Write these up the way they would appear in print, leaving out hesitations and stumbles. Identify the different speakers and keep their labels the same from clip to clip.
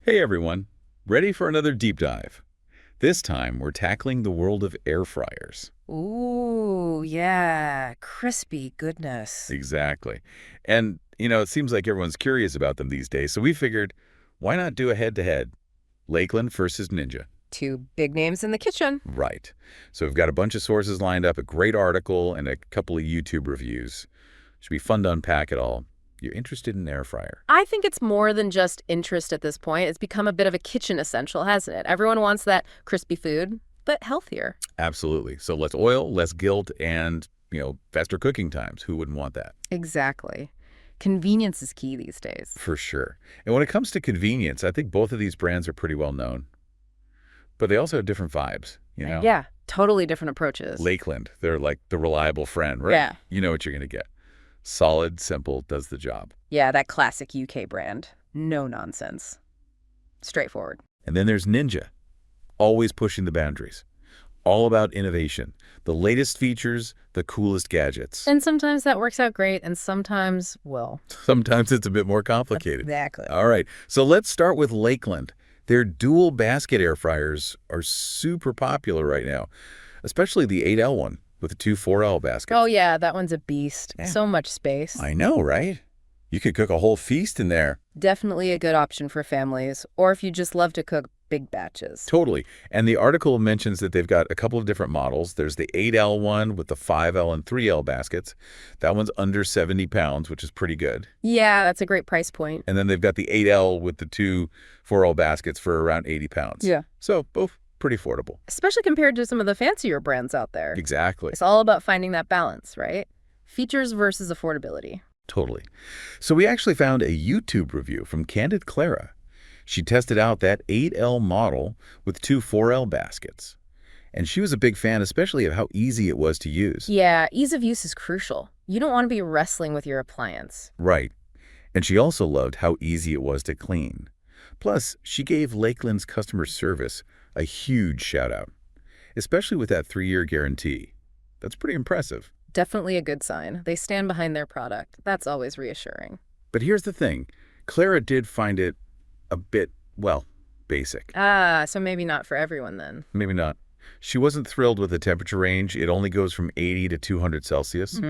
Speaker 1: Hey everyone, ready for another deep dive? This time we're tackling the world of air fryers.
Speaker 2: Ooh, yeah. Crispy goodness.
Speaker 1: Exactly. And, it seems like everyone's curious about them these days, so we figured, why not do a head-to-head? Lakeland versus Ninja.
Speaker 2: Two big names in the kitchen.
Speaker 1: Right. So we've got a bunch of sources lined up, a great article, and a couple of YouTube reviews. Should be fun to unpack it all. You're interested in air fryer?
Speaker 2: I think it's more than just interest at this point. It's become a bit of a kitchen essential, hasn't it? Everyone wants that crispy food, but healthier.
Speaker 1: Absolutely. So less oil, less guilt, and, faster cooking times. Who wouldn't want that?
Speaker 2: Exactly. Convenience is key these days.
Speaker 1: For sure. And when it comes to convenience, I think both of these brands are pretty well known. But they also have different vibes.
Speaker 2: Yeah, totally different approaches.
Speaker 1: Lakeland, they're like the reliable friend, right?
Speaker 2: Yeah.
Speaker 1: You know what you're going to get. Solid, simple, does the job.
Speaker 2: Yeah, that classic UK brand. No nonsense. Straightforward.
Speaker 1: And then there's Ninja, always pushing the boundaries. All about innovation. The latest features, the coolest gadgets.
Speaker 2: And sometimes that works out great, and sometimes, well.
Speaker 1: Sometimes it's a bit more complicated.
Speaker 2: Exactly.
Speaker 1: All right, so let's start with Lakeland. Their dual basket air fryers are super popular right now, especially the 8L one with the two 4L baskets.
Speaker 2: Oh, yeah, that one's a beast.
Speaker 1: Yeah.
Speaker 2: So much space.
Speaker 1: I know, right? You could cook a whole feast in there.
Speaker 2: Definitely a good option for families, or if you just love to cook big batches.
Speaker 1: Totally. And the article mentions that they've got a couple of different models. There's the 8L one with the 5L and 3L baskets. That one's under 70 pounds, which is pretty good.
Speaker 2: Yeah, that's a great price point.
Speaker 1: And then they've got the 8L with the two 4L baskets for around 80 pounds.
Speaker 2: Yeah.
Speaker 1: So both pretty affordable.
Speaker 2: Especially compared to some of the fancier brands out there.
Speaker 1: Exactly.
Speaker 2: It's all about finding that balance, right? Features versus affordability.
Speaker 1: Totally. So we actually found a YouTube review from Candid Clara. She tested out that 8L model with two 4L baskets. And she was a big fan, especially of how easy it was to use.
Speaker 2: Yeah, ease of use is crucial. You don't want to be wrestling with your appliance.
Speaker 1: Right. And she also loved how easy it was to clean. Plus, she gave Lakeland's customer service a huge shout out, especially with that 3-year guarantee. That's pretty impressive.
Speaker 2: Definitely a good sign. They stand behind their product. That's always reassuring.
Speaker 1: But here's the thing. Clara did find it a bit, well, basic.
Speaker 2: So maybe not for everyone then.
Speaker 1: Maybe not. She wasn't thrilled with the temperature range. It only goes from 80 to 200 Celsius.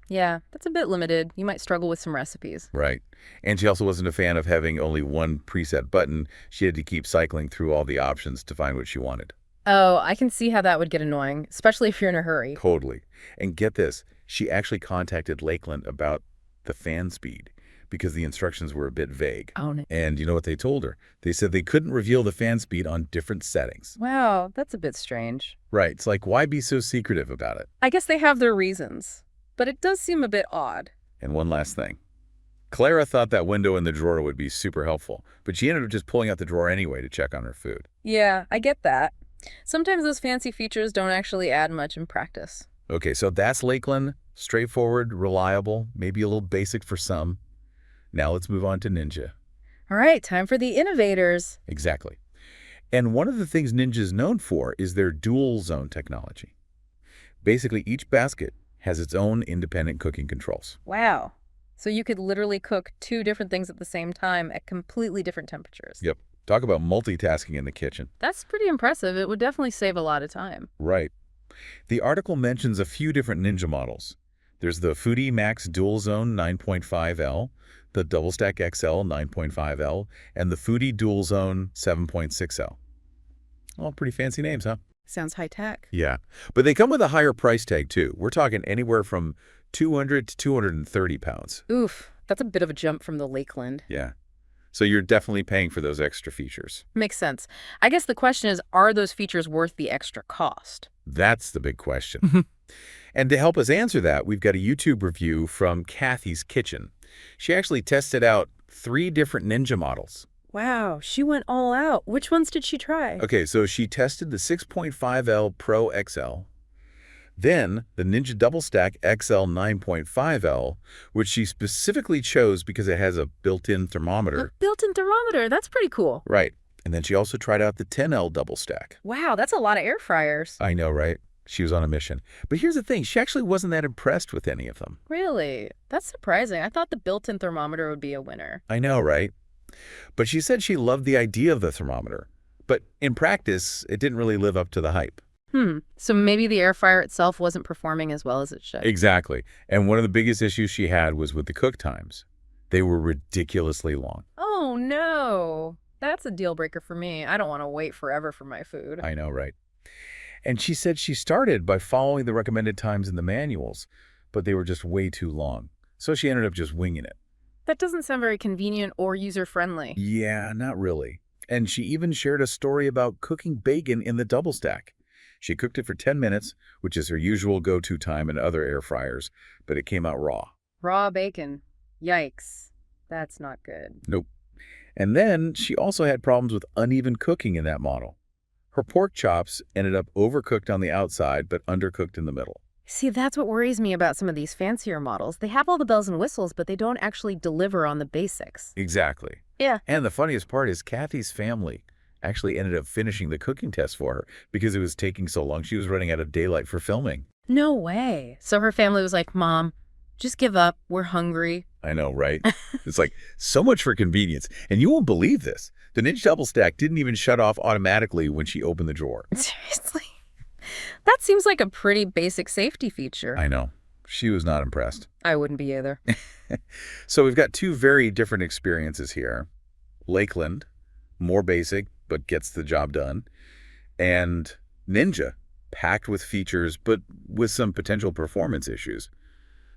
Speaker 2: Yeah, that's a bit limited. You might struggle with some recipes.
Speaker 1: Right. And she also wasn't a fan of having only one preset button. She had to keep cycling through all the options to find what she wanted.
Speaker 2: Oh, I can see how that would get annoying, especially if you're in a hurry.
Speaker 1: Totally. And get this, she actually contacted Lakeland about the fan speed because the instructions were a bit vague.
Speaker 2: Oh, no.
Speaker 1: And you know what they told her? They said they couldn't reveal the fan speed on different settings.
Speaker 2: Wow, that's a bit strange.
Speaker 1: Right. It's like, why be so secretive about it?
Speaker 2: I guess they have their reasons, but it does seem a bit odd.
Speaker 1: And one last thing. Clara thought that window in the drawer would be super helpful, but she ended up just pulling out the drawer anyway to check on her food.
Speaker 2: Yeah, I get that. Sometimes those fancy features don't actually add much in practice.
Speaker 1: Okay, so that's Lakeland. Straightforward, reliable, maybe a little basic for some. Now let's move on to Ninja.
Speaker 2: All right, time for the innovators.
Speaker 1: Exactly. And one of the things Ninja is known for is their dual zone technology. Basically, each basket has its own independent cooking controls.
Speaker 2: Wow. So you could literally cook two different things at the same time at completely different temperatures.
Speaker 1: Yep. Talk about multitasking in the kitchen.
Speaker 2: That's pretty impressive. It would definitely save a lot of time.
Speaker 1: Right. The article mentions a few different Ninja models. There's the Foodie Max Dual Zone 9.5L, the Double Stack XL 9.5L, and the Foodie Dual Zone 7.6L. All pretty fancy names, huh?
Speaker 2: Sounds high tech.
Speaker 1: Yeah. But they come with a higher price tag, too. We're talking anywhere from 200 to 230 pounds.
Speaker 2: Oof, that's a bit of a jump from the Lakeland.
Speaker 1: Yeah. So you're definitely paying for those extra features.
Speaker 2: Makes sense. I guess the question is, are those features worth the extra cost?
Speaker 1: That's the big question. And to help us answer that, we've got a YouTube review from Kathy's Kitchen. She actually tested out 3 different Ninja models.
Speaker 2: Wow, she went all out. Which ones did she try?
Speaker 1: Okay, so she tested the 6.5L Pro XL, then the Ninja Double Stack XL 9.5L, which she specifically chose because it has a built-in thermometer.
Speaker 2: A built-in thermometer. That's pretty cool.
Speaker 1: Right. And then she also tried out the 10L Double Stack.
Speaker 2: Wow, that's a lot of air fryers.
Speaker 1: I know, right? She was on a mission. But here's the thing. She actually wasn't that impressed with any of them.
Speaker 2: Really? That's surprising. I thought the built-in thermometer would be a winner.
Speaker 1: I know, right? But she said she loved the idea of the thermometer. But in practice, it didn't really live up to the hype.
Speaker 2: So maybe the air fryer itself wasn't performing as well as it should.
Speaker 1: Exactly. And one of the biggest issues she had was with the cook times. They were ridiculously long.
Speaker 2: Oh, no. That's a deal breaker for me. I don't want to wait forever for my food.
Speaker 1: I know, right? And she said she started by following the recommended times in the manuals, but they were just way too long. So she ended up just winging it.
Speaker 2: That doesn't sound very convenient or user-friendly.
Speaker 1: Yeah, not really. And she even shared a story about cooking bacon in the double stack. She cooked it for 10 minutes, which is her usual go-to time in other air fryers, but it came out raw.
Speaker 2: Raw bacon. Yikes. That's not good.
Speaker 1: Nope. And then she also had problems with uneven cooking in that model. Her pork chops ended up overcooked on the outside, but undercooked in the middle.
Speaker 2: See, that's what worries me about some of these fancier models. They have all the bells and whistles, but they don't actually deliver on the basics.
Speaker 1: Exactly.
Speaker 2: Yeah.
Speaker 1: And the funniest part is Kathy's family actually ended up finishing the cooking test for her because it was taking so long. She was running out of daylight for filming.
Speaker 2: No way. So her family was like, Mom, just give up. We're hungry.
Speaker 1: I know, right? It's like so much for convenience. And you won't believe this. The Ninja Double Stack didn't even shut off automatically when she opened the drawer.
Speaker 2: Seriously? That seems like a pretty basic safety feature.
Speaker 1: I know. She was not impressed.
Speaker 2: I wouldn't be either.
Speaker 1: So we've got two very different experiences here. Lakeland, more basic, but gets the job done. And Ninja, packed with features, but with some potential performance issues.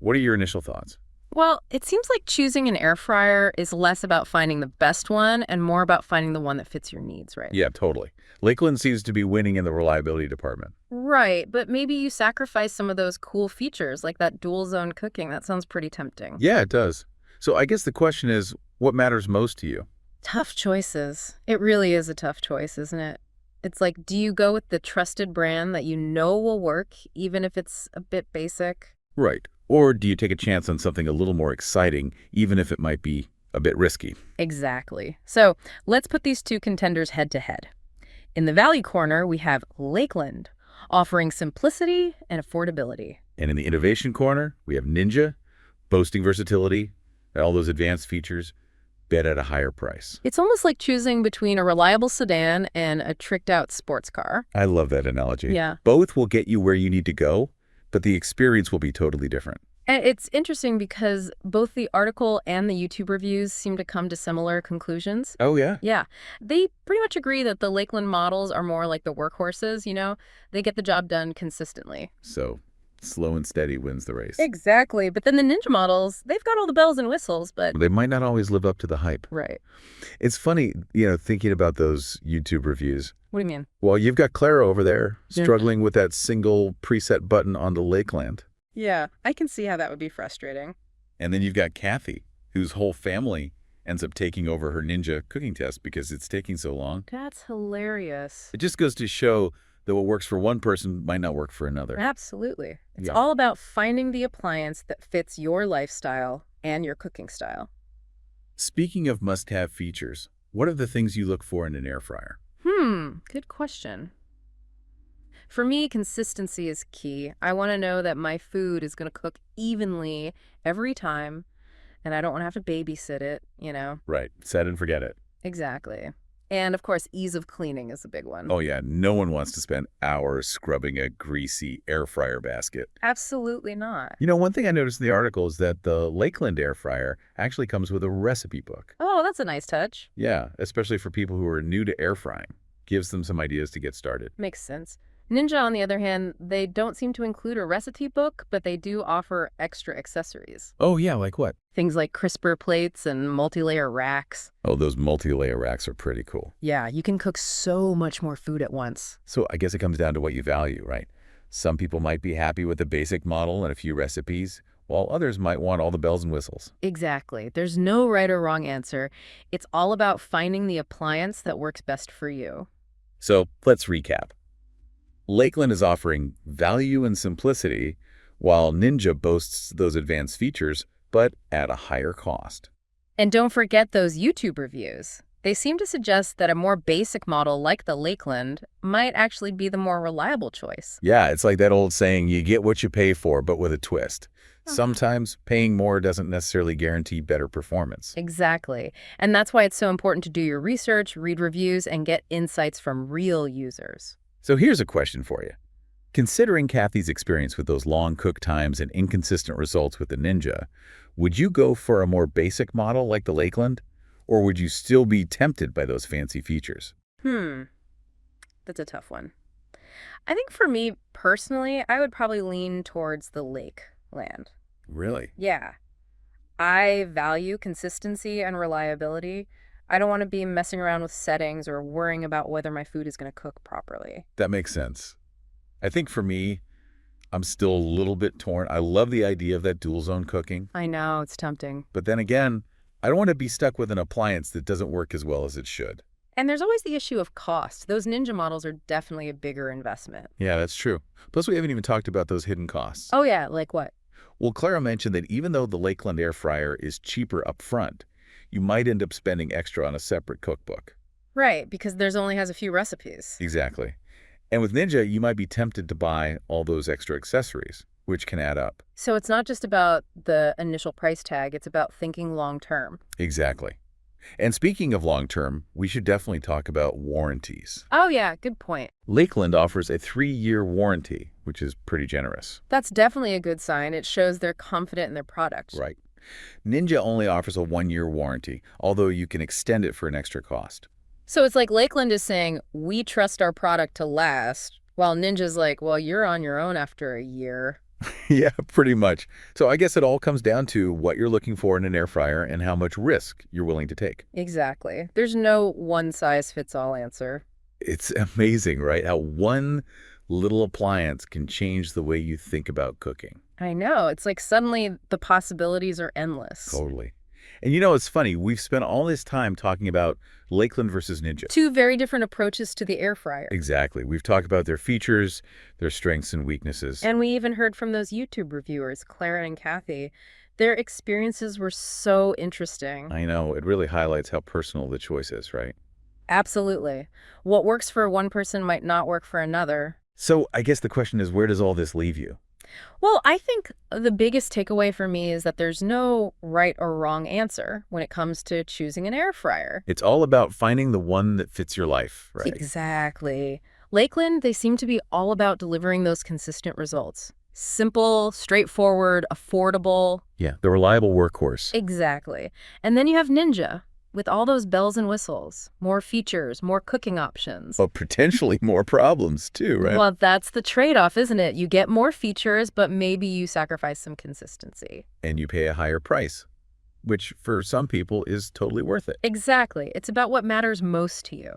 Speaker 1: What are your initial thoughts?
Speaker 2: Well, it seems like choosing an air fryer is less about finding the best one and more about finding the one that fits your needs, right?
Speaker 1: Yeah, totally. Lakeland seems to be winning in the reliability department.
Speaker 2: Right, but maybe you sacrifice some of those cool features like that dual zone cooking. That sounds pretty tempting.
Speaker 1: Yeah, it does. So I guess the question is, what matters most to you?
Speaker 2: Tough choices. It really is a tough choice, isn't it? It's like, do you go with the trusted brand that you know will work, even if it's a bit basic?
Speaker 1: Right. Or do you take a chance on something a little more exciting, even if it might be a bit risky?
Speaker 2: Exactly. So let's put these two contenders head to head. In the value corner, we have Lakeland, offering simplicity and affordability.
Speaker 1: And in the innovation corner, we have Ninja, boasting versatility, all those advanced features, bet at a higher price.
Speaker 2: It's almost like choosing between a reliable sedan and a tricked-out sports car.
Speaker 1: I love that analogy.
Speaker 2: Yeah.
Speaker 1: Both will get you where you need to go, but the experience will be totally different.
Speaker 2: And it's interesting because both the article and the YouTube reviews seem to come to similar conclusions.
Speaker 1: Oh, yeah?
Speaker 2: Yeah. They pretty much agree that the Lakeland models are more like the workhorses, you know? They get the job done consistently.
Speaker 1: So slow and steady wins the race.
Speaker 2: Exactly. But then the Ninja models, they've got all the bells and whistles, but...
Speaker 1: They might not always live up to the hype.
Speaker 2: Right.
Speaker 1: It's funny, thinking about those YouTube reviews.
Speaker 2: What do you mean?
Speaker 1: Well, you've got Clara over there
Speaker 2: Yeah.
Speaker 1: struggling with that single preset button on the Lakeland.
Speaker 2: Yeah, I can see how that would be frustrating.
Speaker 1: And then you've got Kathy, whose whole family ends up taking over her Ninja cooking test because it's taking so long.
Speaker 2: That's hilarious.
Speaker 1: It just goes to show that what works for one person might not work for another.
Speaker 2: Absolutely. It's
Speaker 1: Yeah.
Speaker 2: all about finding the appliance that fits your lifestyle and your cooking style.
Speaker 1: Speaking of must-have features, what are the things you look for in an air fryer?
Speaker 2: Good question. For me, consistency is key. I want to know that my food is going to cook evenly every time, and I don't want to have to babysit it, you know?
Speaker 1: Right. Set and forget it.
Speaker 2: Exactly. And of course, ease of cleaning is a big one.
Speaker 1: Oh, yeah. No one wants to spend hours scrubbing a greasy air fryer basket.
Speaker 2: Absolutely not.
Speaker 1: One thing I noticed in the article is that the Lakeland air fryer actually comes with a recipe book.
Speaker 2: Oh, that's a nice touch.
Speaker 1: Yeah, especially for people who are new to air frying. Gives them some ideas to get started.
Speaker 2: Makes sense. Ninja, on the other hand, they don't seem to include a recipe book, but they do offer extra accessories.
Speaker 1: Oh, yeah, like what?
Speaker 2: Things like crisper plates and multi-layer racks.
Speaker 1: Oh, those multi-layer racks are pretty cool.
Speaker 2: Yeah, you can cook so much more food at once.
Speaker 1: So I guess it comes down to what you value, right? Some people might be happy with the basic model and a few recipes, while others might want all the bells and whistles.
Speaker 2: Exactly. There's no right or wrong answer. It's all about finding the appliance that works best for you.
Speaker 1: So let's recap. Lakeland is offering value and simplicity, while Ninja boasts those advanced features, but at a higher cost.
Speaker 2: And don't forget those YouTube reviews. They seem to suggest that a more basic model like the Lakeland might actually be the more reliable choice.
Speaker 1: Yeah, it's like that old saying, you get what you pay for, but with a twist. Sometimes paying more doesn't necessarily guarantee better performance.
Speaker 2: Exactly. And that's why it's so important to do your research, read reviews, and get insights from real users.
Speaker 1: So here's a question for you. Considering Kathy's experience with those long cook times and inconsistent results with the Ninja, would you go for a more basic model like the Lakeland? Or would you still be tempted by those fancy features?
Speaker 2: That's a tough one. I think for me, personally, I would probably lean towards the Lakeland.
Speaker 1: Really?
Speaker 2: Yeah. I value consistency and reliability. I don't want to be messing around with settings or worrying about whether my food is going to cook properly.
Speaker 1: That makes sense. I think for me, I'm still a little bit torn. I love the idea of that dual zone cooking,
Speaker 2: I know, it's tempting.
Speaker 1: but then again, I don't want to be stuck with an appliance that doesn't work as well as it should.
Speaker 2: And there's always the issue of cost. Those Ninja models are definitely a bigger investment.
Speaker 1: Yeah, that's true. Plus, we haven't even talked about those hidden costs.
Speaker 2: Oh yeah, like what?
Speaker 1: Well, Clara mentioned that even though the Lakeland air fryer is cheaper up front, you might end up spending extra on a separate cookbook.
Speaker 2: Right, because there's only has a few recipes.
Speaker 1: Exactly. And with Ninja, you might be tempted to buy all those extra accessories, which can add up.
Speaker 2: So it's not just about the initial price tag, it's about thinking long term.
Speaker 1: Exactly. And speaking of long-term, we should definitely talk about warranties.
Speaker 2: Oh yeah, good point.
Speaker 1: Lakeland offers a 3-year warranty, which is pretty generous.
Speaker 2: That's definitely a good sign. It shows they're confident in their product.
Speaker 1: Right. Ninja only offers a 1-year warranty, although you can extend it for an extra cost.
Speaker 2: So it's like Lakeland is saying, we trust our product to last, while Ninja's like, well, you're on your own after a year.
Speaker 1: Yeah, pretty much. So I guess it all comes down to what you're looking for in an air fryer and how much risk you're willing to take.
Speaker 2: Exactly. There's no one-size-fits-all answer.
Speaker 1: It's amazing, right? How one little appliance can change the way you think about cooking.
Speaker 2: I know. It's like suddenly the possibilities are endless.
Speaker 1: Totally. And you know, it's funny. We've spent all this time talking about Lakeland versus Ninja.
Speaker 2: Two very different approaches to the air fryer.
Speaker 1: Exactly. We've talked about their features, their strengths and weaknesses.
Speaker 2: And we even heard from those YouTube reviewers, Clara and Kathy. Their experiences were so interesting.
Speaker 1: I know. It really highlights how personal the choice is, right?
Speaker 2: Absolutely. What works for one person might not work for another.
Speaker 1: So I guess the question is, where does all this leave you?
Speaker 2: Well, I think the biggest takeaway for me is that there's no right or wrong answer when it comes to choosing an air fryer.
Speaker 1: It's all about finding the one that fits your life, right?
Speaker 2: Exactly. Lakeland, they seem to be all about delivering those consistent results. Simple, straightforward, affordable.
Speaker 1: Yeah, the reliable workhorse.
Speaker 2: Exactly. And then you have Ninja, with all those bells and whistles, more features, more cooking options.
Speaker 1: But potentially more problems too, right?
Speaker 2: Well, that's the trade-off, isn't it? You get more features, but maybe you sacrifice some consistency.
Speaker 1: And you pay a higher price, which for some people is totally worth it.
Speaker 2: Exactly. It's about what matters most to you.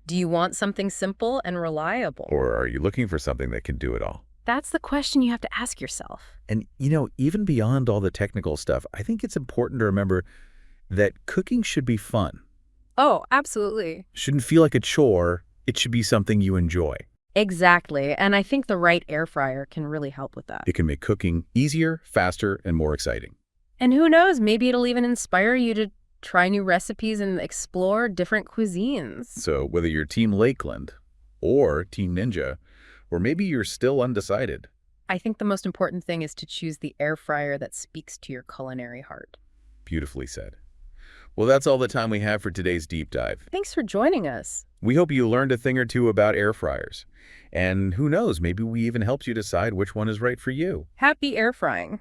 Speaker 2: Do you want something simple and reliable?
Speaker 1: Or are you looking for something that can do it all?
Speaker 2: That's the question you have to ask yourself.
Speaker 1: And, you know, even beyond all the technical stuff, I think it's important to remember that cooking should be fun.
Speaker 2: Oh, absolutely.
Speaker 1: Shouldn't feel like a chore. It should be something you enjoy.
Speaker 2: Exactly. And I think the right air fryer can really help with that.
Speaker 1: It can make cooking easier, faster, and more exciting.
Speaker 2: And who knows, maybe it'll even inspire you to try new recipes and explore different cuisines.
Speaker 1: So whether you're Team Lakeland or Team Ninja, or maybe you're still undecided.
Speaker 2: I think the most important thing is to choose the air fryer that speaks to your culinary heart.
Speaker 1: Beautifully said. Well, that's all the time we have for today's deep dive.
Speaker 2: Thanks for joining us.
Speaker 1: We hope you learned a thing or two about air fryers. And who knows, maybe we even helped you decide which one is right for you.
Speaker 2: Happy air frying.